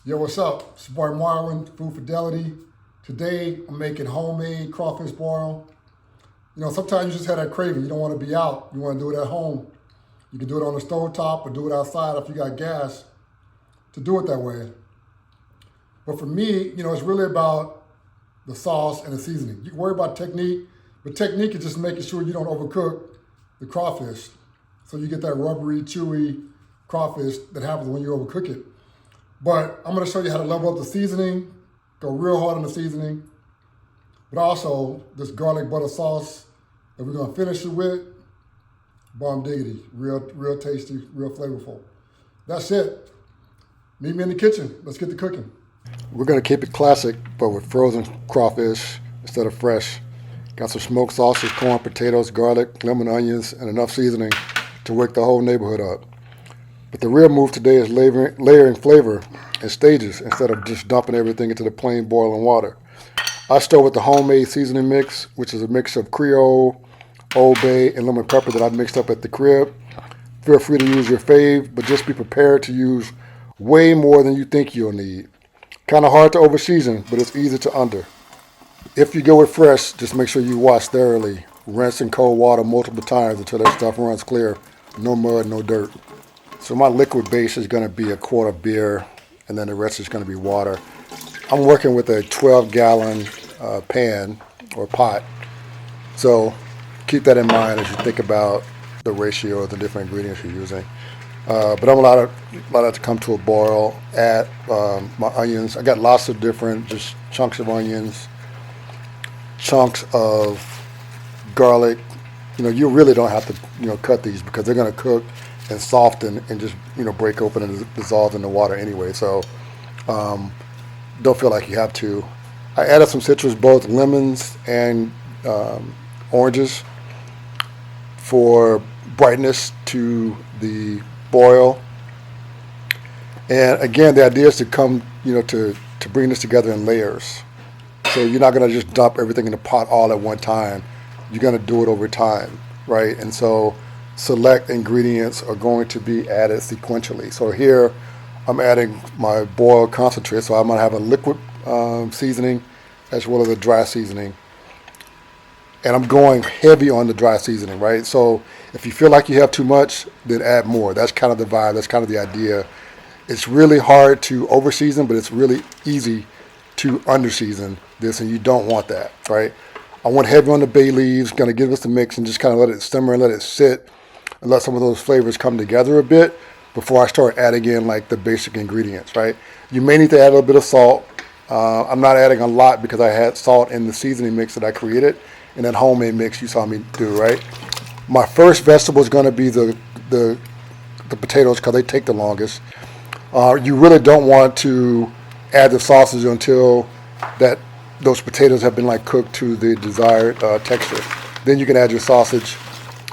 Yo, what's up? It's your boy Marlon, Food Fidelity. Today, I'm making homemade crawfish boil. You know, sometimes you just have that craving. You don't want to be out. You want to do it at home. You can do it on the stove top or do it outside if you got gas to do it that way. But for me, it's really about the sauce and the seasoning. You can worry about technique, but technique is just making sure you don't overcook the crawfish. So you get that rubbery, chewy crawfish that happens when you overcook it. But I'm gonna show you how to level up the seasoning, go real hard on the seasoning, but also this garlic butter sauce that we're gonna finish it with, bomb diggity, real tasty, real flavorful. That's it. Meet me in the kitchen. Let's get to cooking. We're gonna keep it classic, but with frozen crawfish instead of fresh. Got some smoked sausage, corn, potatoes, garlic, lemon, onions, and enough seasoning to wake the whole neighborhood up. But the real move today is layering flavor in stages instead of just dumping everything into the plain boiling water. I start with the homemade seasoning mix, which is a mix of Creole, Old Bay, and lemon pepper that I mixed up at the crib. Feel free to use your fave, but just be prepared to use way more than you think you'll need. Kind of hard to over season, but it's easy to under. If you go with fresh, just make sure you wash thoroughly. Rinse in cold water multiple times until that stuff runs clear. No mud, no dirt. So my liquid base is going to be a quart of beer, and then the rest is going to be water. I'm working with a 12-gallon pan or pot. So keep that in mind as you think about the ratio of the different ingredients you're using. But I'm allow that to come to a boil. Add my onions. I got lots of different just chunks of onions, chunks of garlic. You really don't have to cut these because they're going to cook and soften and just break open and dissolve in the water anyway. So don't feel like you have to. I added some citrus, both lemons and oranges, for brightness to the boil. And again, the idea is to come, to bring this together in layers. So you're not going to just dump everything in the pot all at one time. You're going to do it over time, right? And so select ingredients are going to be added sequentially. So here I'm adding my boiled concentrate. So I'm going to have a liquid seasoning as well as a dry seasoning. And I'm going heavy on the dry seasoning, right? So if you feel like you have too much, then add more. That's kind of the vibe. That's kind of the idea. It's really hard to over season, but it's really easy to under season this, and you don't want that, right? I went heavy on the bay leaves, gonna give us the mix and just kind of let it simmer and let it sit and let some of those flavors come together a bit before I start adding in like the basic ingredients, right? You may need to add a little bit of salt. I'm not adding a lot because I had salt in the seasoning mix that I created and that homemade mix you saw me do, right? My first vegetable is gonna be the potatoes because they take the longest. You really don't want to add the sausage until those potatoes have been like cooked to the desired texture. Then you can add your sausage.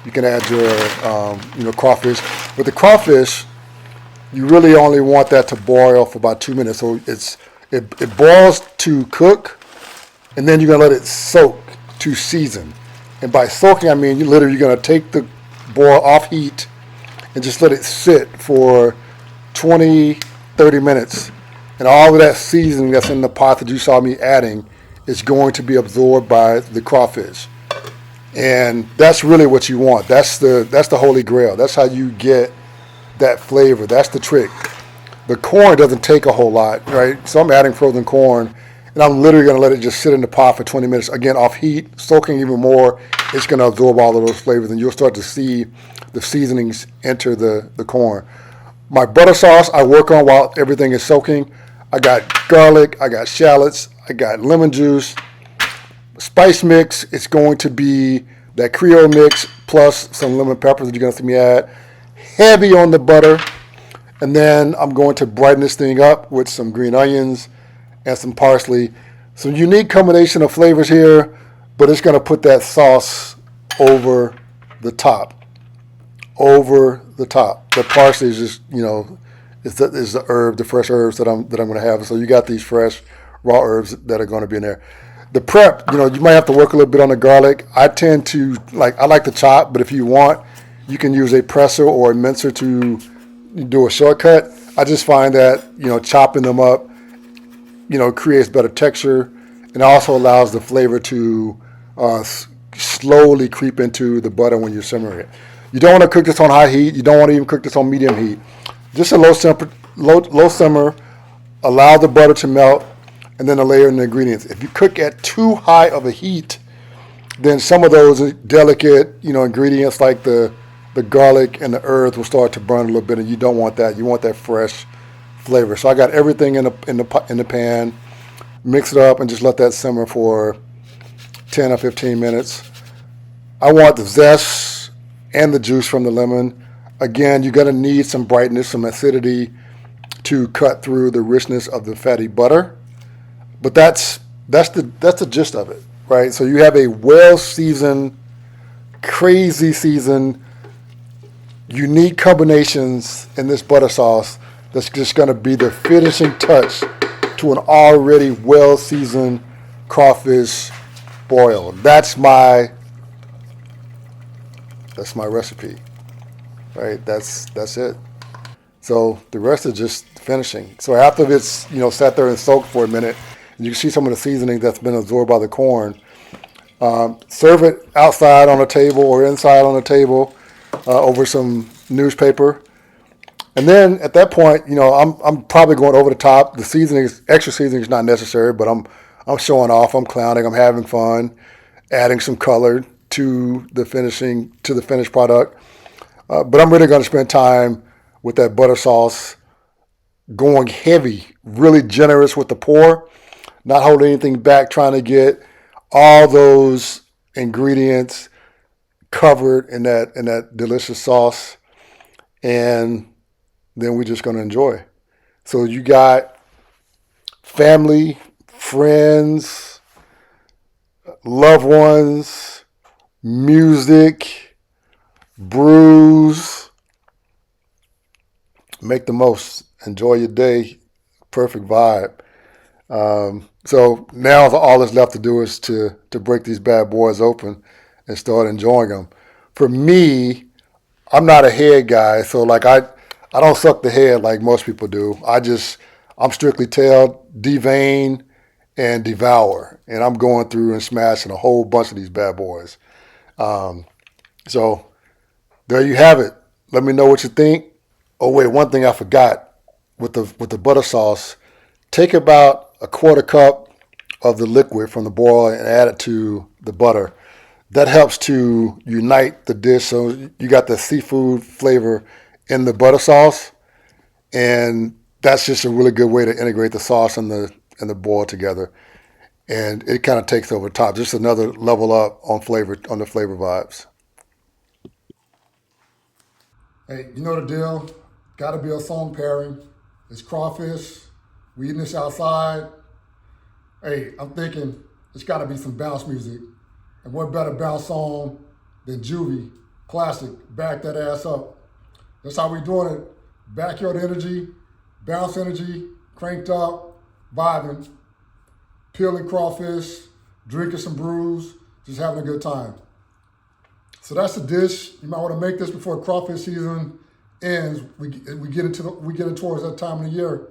You can add your crawfish. With the crawfish, you really only want that to boil for about 2 minutes. So it boils to cook, and then you're gonna let it soak to season. And by soaking, I mean you're gonna take the boil off heat and just let it sit for 20, 30 minutes. And all of that seasoning that's in the pot that you saw me adding is going to be absorbed by the crawfish. And that's really what you want. That's the holy grail. That's how you get that flavor. That's the trick. The corn doesn't take a whole lot, right? So I'm adding frozen corn, and I'm literally going to let it just sit in the pot for 20 minutes. Again, off heat, soaking even more. It's going to absorb all of those flavors, and you'll start to see the seasonings enter the corn. My butter sauce I work on while everything is soaking. I got garlic, I got shallots, I got lemon juice. Spice mix, it's going to be that Creole mix plus some lemon peppers that you're going to see me add. Heavy on the butter. And then I'm going to brighten this thing up with some green onions and some parsley. Some unique combination of flavors here, but it's going to put that sauce over the top. Over the top. The parsley is just, is the herb, the fresh herbs that I'm going to have. So you got these fresh raw herbs that are going to be in there. The prep, you might have to work a little bit on the garlic. I tend to I like to chop, but if you want, you can use a presser or a mincer to do a shortcut. I just find that, chopping them up, creates better texture and also allows the flavor to slowly creep into the butter when you're simmering it. You don't want to cook this on high heat. You don't want to even cook this on medium heat. Just a low simmer, allow the butter to melt, and then layer in the ingredients. If you cook at too high of a heat, then some of those delicate, ingredients like the garlic and the herbs will start to burn a little bit, and you don't want that. You want that fresh flavor. So I got everything in the pan, mix it up, and just let that simmer for 10 or 15 minutes. I want the zest and the juice from the lemon. Again, you're going to need some brightness, some acidity to cut through the richness of the fatty butter. But that's the gist of it, right? So you have a well-seasoned, crazy seasoned, unique combinations in this butter sauce that's just going to be the finishing touch to an already well-seasoned crawfish boil. That's my recipe, right? That's it. So the rest is just finishing. So after it's sat there and soaked for a minute, and you can see some of the seasoning that's been absorbed by the corn. Serve it outside on a table or inside on a table over some newspaper. And then at that point, I'm probably going over the top. The extra seasoning is not necessary, but I'm showing off. I'm clowning. I'm having fun, adding some color to the finished product. But I'm really going to spend time with that butter sauce, going heavy, really generous with the pour, not holding anything back, trying to get all those ingredients covered in that delicious sauce, and then we're just going to enjoy. So you got family, friends, loved ones, music, brews. Make the most. Enjoy your day. Perfect vibe. So now all that's left to do is to break these bad boys open and start enjoying them. For me, I'm not a head guy, so I don't suck the head like most people do. I'm strictly tail, devein, and devour, and I'm going through and smashing a whole bunch of these bad boys. So there you have it. Let me know what you think. Oh wait, one thing I forgot with the butter sauce. Take about a quarter cup of the liquid from the boil and add it to the butter. That helps to unite the dish, so you got the seafood flavor in the butter sauce, and that's just a really good way to integrate the sauce and the boil together. And it kind of takes over top, just another level up on the flavor vibes. Hey, you know the deal. Got to be a song pairing. It's crawfish. We eating this outside. Hey, I'm thinking it's got to be some bounce music. And what better bounce song than Juvie, classic, Back That Ass Up. That's how we doing it. Backyard energy, bounce energy, cranked up, vibing, peeling crawfish, drinking some brews, just having a good time. So that's the dish. You might want to make this before crawfish season ends. We get towards that time of the year.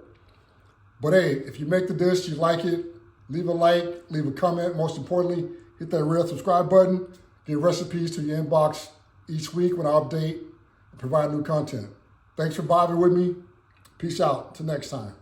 But hey, if you make the dish, you like it, leave a like, leave a comment. Most importantly, hit that red subscribe button. Get recipes to your inbox each week when I update and provide new content. Thanks for vibing with me. Peace out. Till next time.